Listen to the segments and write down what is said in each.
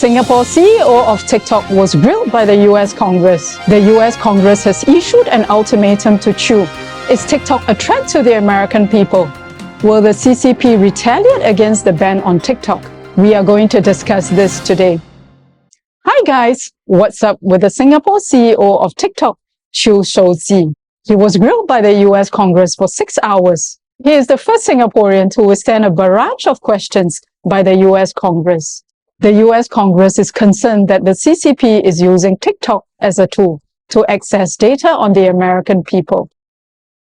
Singapore CEO of TikTok was grilled by the US Congress. The US Congress has issued an ultimatum to chew. Is TikTok a threat to the American people? Will the CCP retaliate against the ban on TikTok? We are going to discuss this today. Hi guys, what's up with the Singapore CEO of TikTok, Chew Shou-zi? He was grilled by the US Congress for 6 hours. He is the first Singaporean to withstand a barrage of questions by the US Congress. The US Congress is concerned that the CCP is using TikTok as a tool to access data on the American people.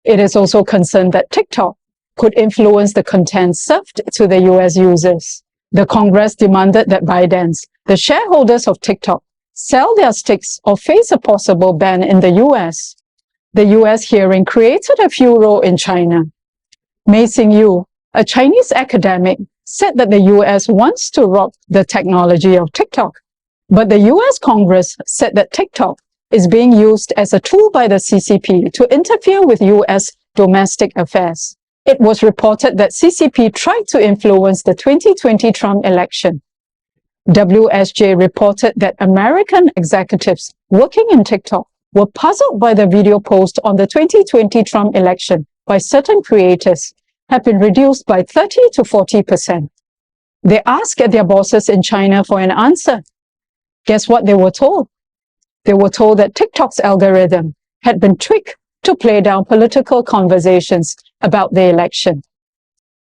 It is also concerned that TikTok could influence the content served to the US users. The Congress demanded that ByteDance, the shareholders of TikTok, sell their stakes or face a possible ban in the US. The US hearing created a furor in China. Mei Xingyu, a Chinese academic, said that the US wants to rob the technology of TikTok. But the US Congress said that TikTok is being used as a tool by the CCP to interfere with US domestic affairs. It was reported that CCP tried to influence the 2020 Trump election. WSJ reported that American executives working in TikTok were puzzled by the video post on the 2020 Trump election by certain creators have been reduced by 30 to 40%. They asked their bosses in China for an answer. Guess what they were told? They were told that TikTok's algorithm had been tweaked to play down political conversations about the election.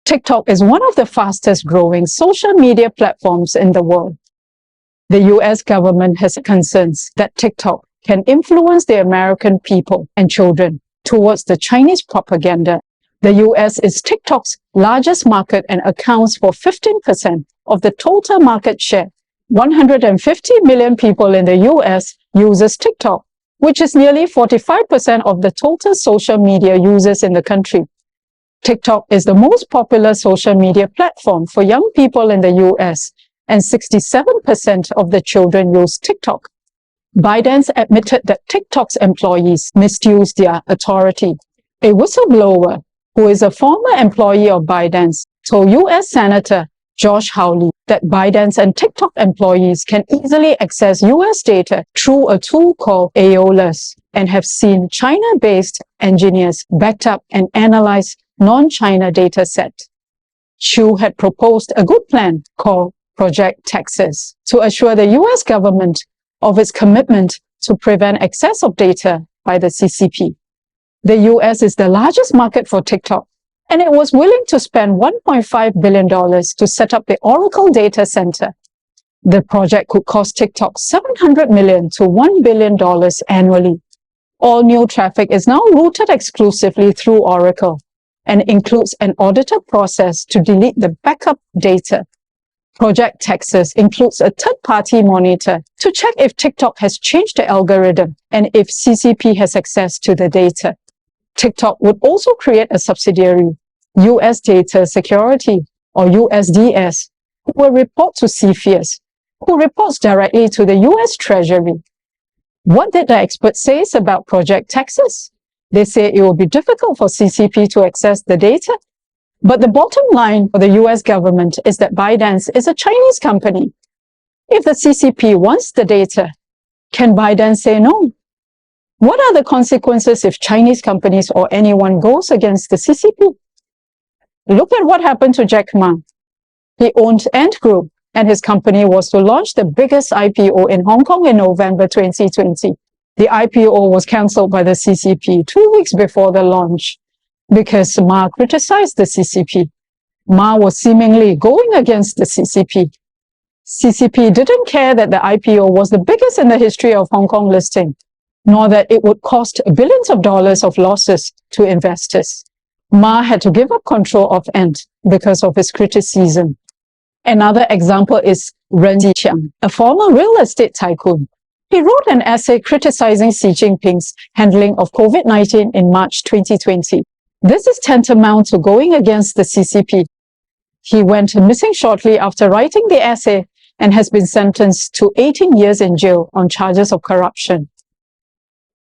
TikTok is one of the fastest growing social media platforms in the world. The US government has concerns that TikTok can influence the American people and children towards the Chinese propaganda. The US is TikTok's largest market and accounts for 15% of the total market share. 150 million people in the US uses TikTok, which is nearly 45% of the total social media users in the country. TikTok is the most popular social media platform for young people in the US, and 67% of the children use TikTok. ByteDance admitted that TikTok's employees misused their authority. A whistleblower, who is a former employee of ByteDance, told US Senator Josh Hawley that ByteDance and TikTok employees can easily access US data through a tool called Aeolus and have seen China-based engineers backed up and analyze non-China data set. Chew had proposed a good plan called Project Texas to assure the US government of its commitment to prevent access of data by the CCP. The US is the largest market for TikTok, and it was willing to spend $1.5 billion to set up the Oracle data center. The project could cost TikTok $700 million to $1 billion annually. All new traffic is now routed exclusively through Oracle and includes an audited process to delete the backup data. Project Texas includes a third-party monitor to check if TikTok has changed the algorithm and if CCP has access to the data. TikTok would also create a subsidiary, US Data Security, or USDS, who will report to CFIUS, who reports directly to the US Treasury. What did the experts say about Project Texas? They say it will be difficult for CCP to access the data. But the bottom line for the US government is that ByteDance is a Chinese company. If the CCP wants the data, can ByteDance say no? What are the consequences if Chinese companies or anyone goes against the CCP? Look at what happened to Jack Ma. He owned Ant Group, and his company was to launch the biggest IPO in Hong Kong in November 2020. The IPO was cancelled by the CCP 2 weeks before the launch because Ma criticized the CCP. Ma was seemingly going against the CCP. CCP didn't care that the IPO was the biggest in the history of Hong Kong listing, nor that it would cost billions of dollars of losses to investors. Ma had to give up control of Ant because of his criticism. Another example is Ren Jiqiang, a former real estate tycoon. He wrote an essay criticizing Xi Jinping's handling of COVID-19 in March 2020. This is tantamount to going against the CCP. He went missing shortly after writing the essay and has been sentenced to 18 years in jail on charges of corruption.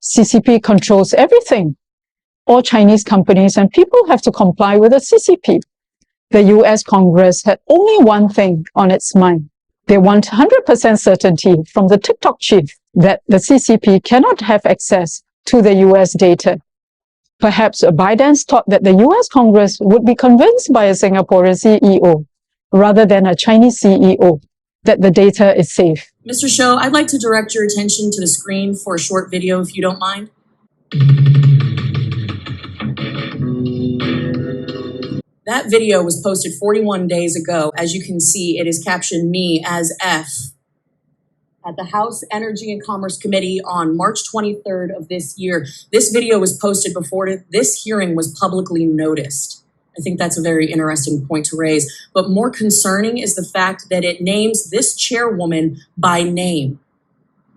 CCP controls everything. All Chinese companies and people have to comply with the CCP. The US Congress had only one thing on its mind: They want 100% certainty from the TikTok chief that the CCP cannot have access to the US data. Perhaps Biden thought that the US Congress would be convinced by a Singaporean CEO rather than a Chinese CEO that the data is safe. Mr. Shou, I'd like to direct your attention to the screen for a short video, if you don't mind. That video was posted 41 days ago. As you can see, it is captioned me as F. At the House Energy and Commerce Committee on March 23rd of this year. This video was posted before this hearing was publicly noticed. I think that's a very interesting point to raise. But more concerning is the fact that it names this chairwoman by name.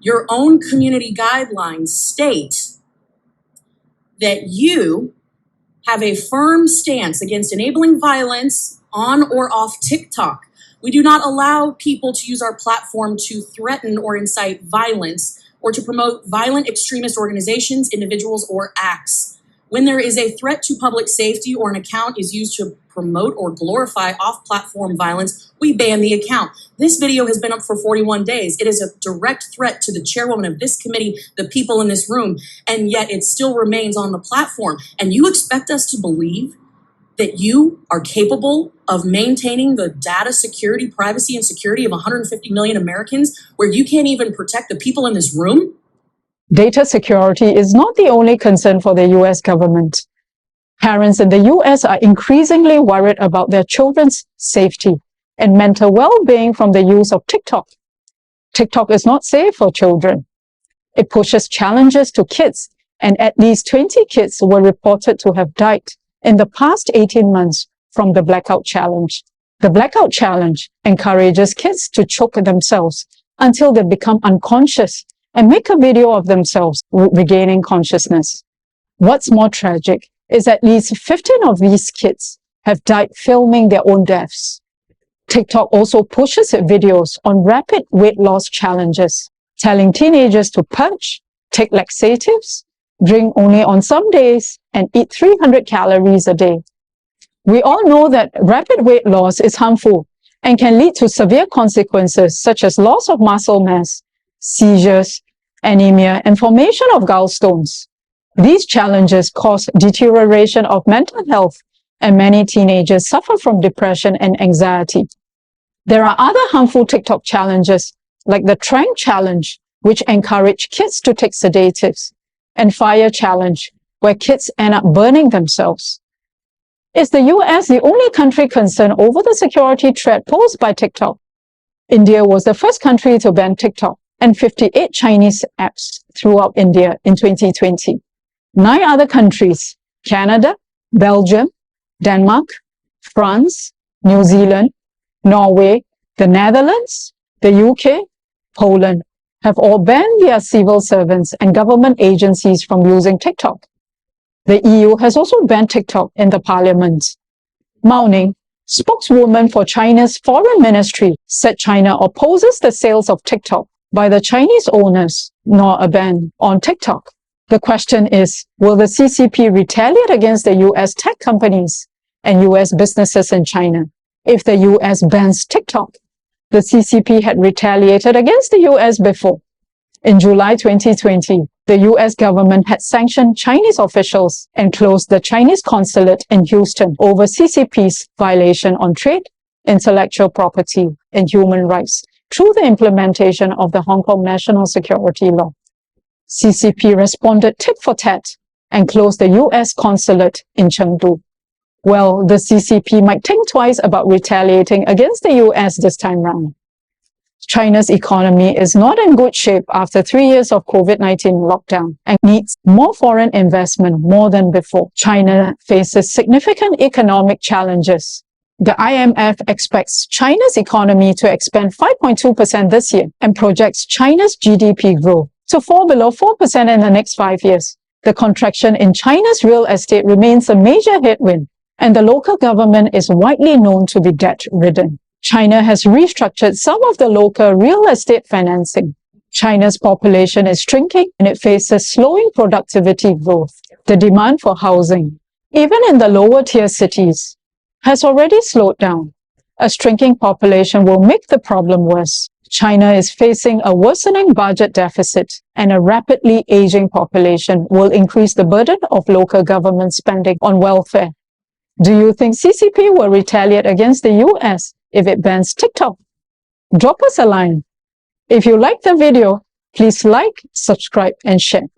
Your own community guidelines state that you have a firm stance against enabling violence on or off TikTok. We do not allow people to use our platform to threaten or incite violence or to promote violent extremist organizations, individuals, or acts. When there is a threat to public safety or an account is used to promote or glorify off-platform violence, we ban the account. This video has been up for 41 days. It is a direct threat to the chairwoman of this committee, the people in this room, and yet it still remains on the platform. And you expect us to believe that you are capable of maintaining the data security, privacy, and security of 150 million Americans where you can't even protect the people in this room? Data security is not the only concern for the US government. Parents in the US are increasingly worried about their children's safety and mental well-being from the use of TikTok. TikTok is not safe for children. It pushes challenges to kids, and at least 20 kids were reported to have died in the past 18 months from the blackout challenge. The blackout challenge encourages kids to choke themselves until they become unconscious and make a video of themselves regaining consciousness. What's more tragic is at least 15 of these kids have died filming their own deaths. TikTok also pushes videos on rapid weight loss challenges, telling teenagers to purge, take laxatives, drink only on some days, and eat 300 calories a day. We all know that rapid weight loss is harmful and can lead to severe consequences such as loss of muscle mass, seizures, anemia, and formation of gallstones. These challenges cause deterioration of mental health, and many teenagers suffer from depression and anxiety. There are other harmful TikTok challenges like the Trank Challenge, which encourage kids to take sedatives, and Fire Challenge, where kids end up burning themselves. Is the US the only country concerned over the security threat posed by TikTok? India was the first country to ban TikTok and 58 Chinese apps throughout India in 2020. 9 other countries, Canada, Belgium, Denmark, France, New Zealand, Norway, the Netherlands, the UK, Poland, have all banned their civil servants and government agencies from using TikTok. The EU has also banned TikTok in the parliament. Mao Ning, spokeswoman for China's foreign ministry, said China opposes the sales of TikTok by the Chinese owners, nor a ban on TikTok. The question is, will the CCP retaliate against the US tech companies and US businesses in China if the US bans TikTok? The CCP had retaliated against the US before. In July 2020, the US government had sanctioned Chinese officials and closed the Chinese consulate in Houston over CCP's violation on trade, intellectual property, and human rights through the implementation of the Hong Kong National Security Law. CCP responded tit for tat and closed the US consulate in Chengdu. Well, the CCP might think twice about retaliating against the US this time round. China's economy is not in good shape after 3 years of COVID-19 lockdown and needs more foreign investment more than before. China faces significant economic challenges. The IMF expects China's economy to expand 5.2% this year and projects China's GDP growth to fall below 4% in the next 5 years. The contraction in China's real estate remains a major headwind, and the local government is widely known to be debt-ridden. China has restructured some of the local real estate financing. China's population is shrinking and it faces slowing productivity growth. The demand for housing, even in the lower tier cities, has already slowed down. A shrinking population will make the problem worse. China is facing a worsening budget deficit, and a rapidly aging population will increase the burden of local government spending on welfare. Do you think CCP will retaliate against the US if it bans TikTok? Drop us a line. If you like the video, please like, subscribe, and share.